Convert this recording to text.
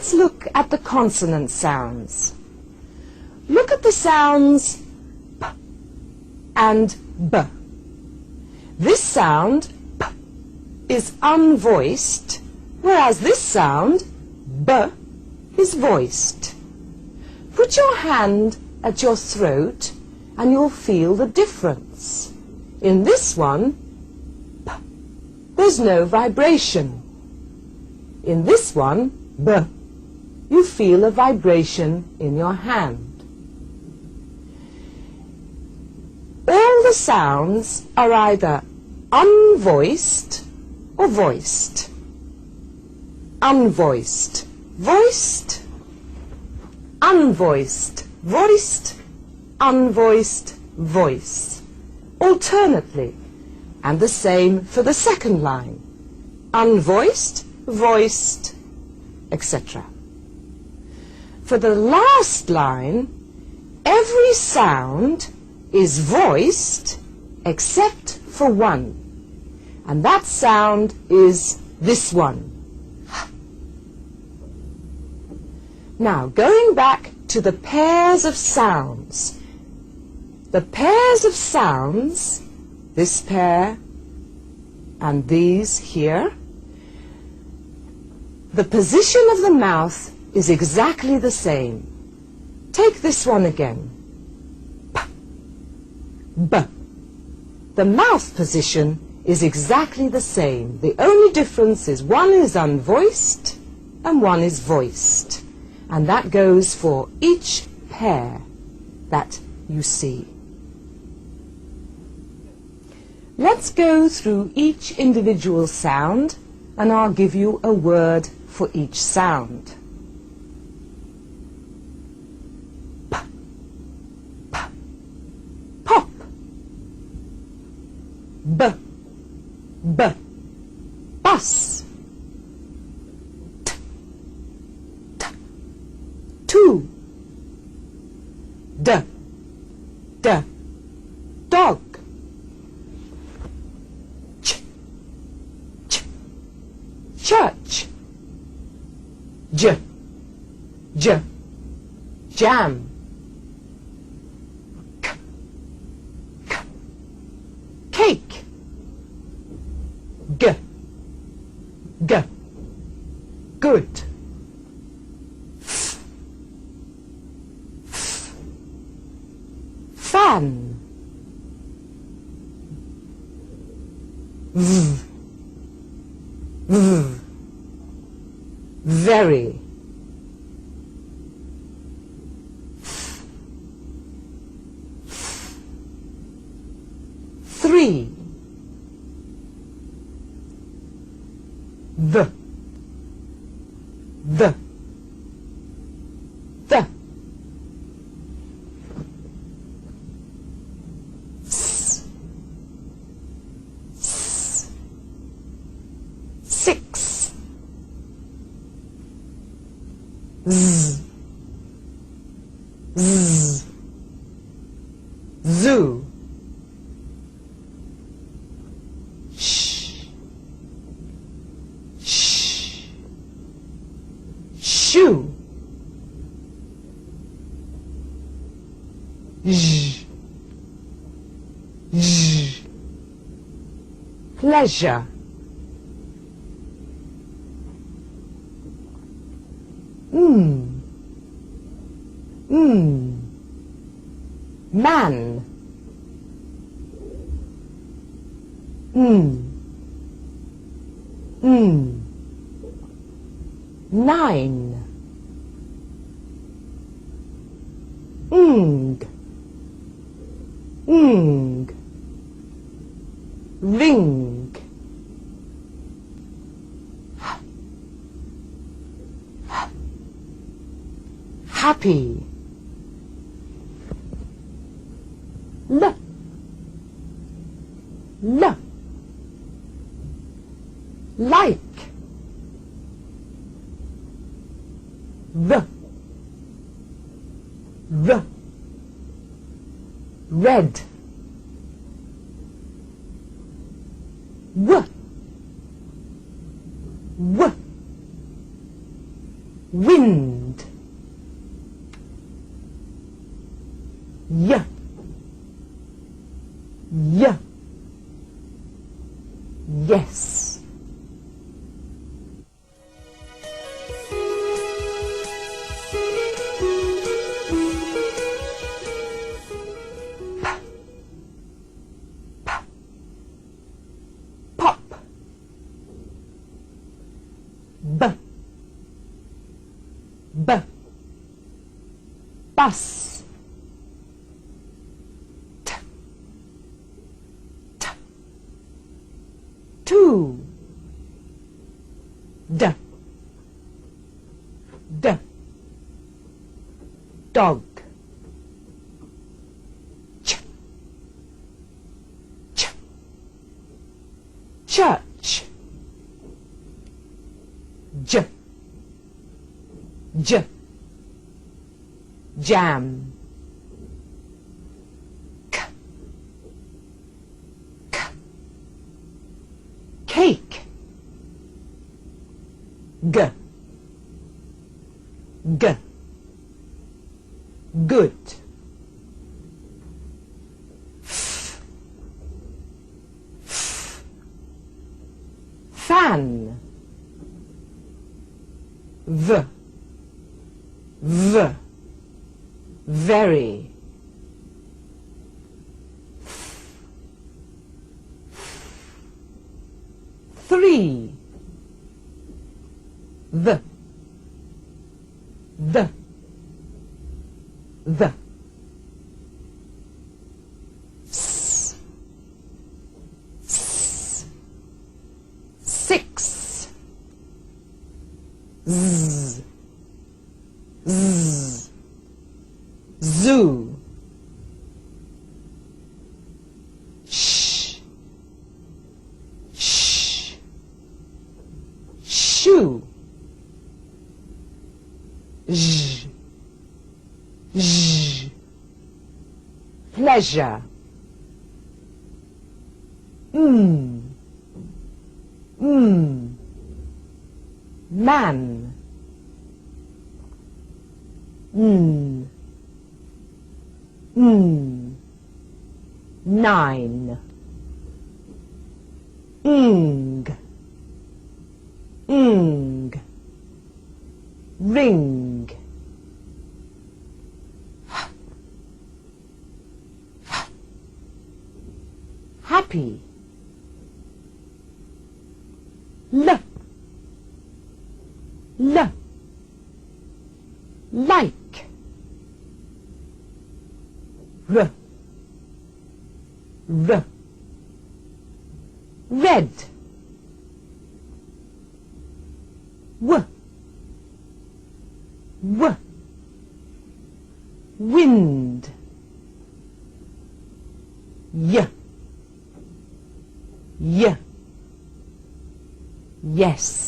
let's look at the consonant sounds. Look at the sounds p and b. This sound, p, is unvoiced, whereas this sound, b, is voiced. Put your hand at your throat and you'll feel the difference. In this one, p, there's no vibration. In this one, b, you feel a vibration in your hand. All the sounds are either unvoiced or voiced. Unvoiced, voiced, unvoiced, voiced, unvoiced, voice. Alternately, and the same for the second line. Unvoiced, voiced, etc. For the last line, every sound is voiced except for one, and that sound is this one. Now, going back to the pairs of sounds. The pairs of sounds, this pair and these here, the position of the mouth is exactly the same. Take this one again. P, b. The mouth position is exactly the same. The only difference is one is unvoiced and one is voiced. And that goes for each pair that you see. Let's go through each individual sound, and I'll give you a word for each sound. P, p, pop. B, b, bus. T, t, two. D, d, dog. Ch, ch, church. J, j, jam. K, k, cake. G, g, good. F, f, fan. V, v, very. Three. The. The. S. S. Six. Z. Z. Zoo. Sh. Sh. Shoe. J. J. Pleasure. Man. Nine. Ring. Happy. L. L. Like. R. R. Red. W. W. Wind. y, y, yes. Pop, b, b, bus, t, t, two, d, d, dog, ch, ch, church, j, j, jam, k, k, cake, g, g, good, f, f, fan, v, v, very, three, the, s, s, six, z, z, zoo, sh, sh, shoe, zh, zh, pleasure, man, nine, ring, happy, l, like, r, red, wind, yes.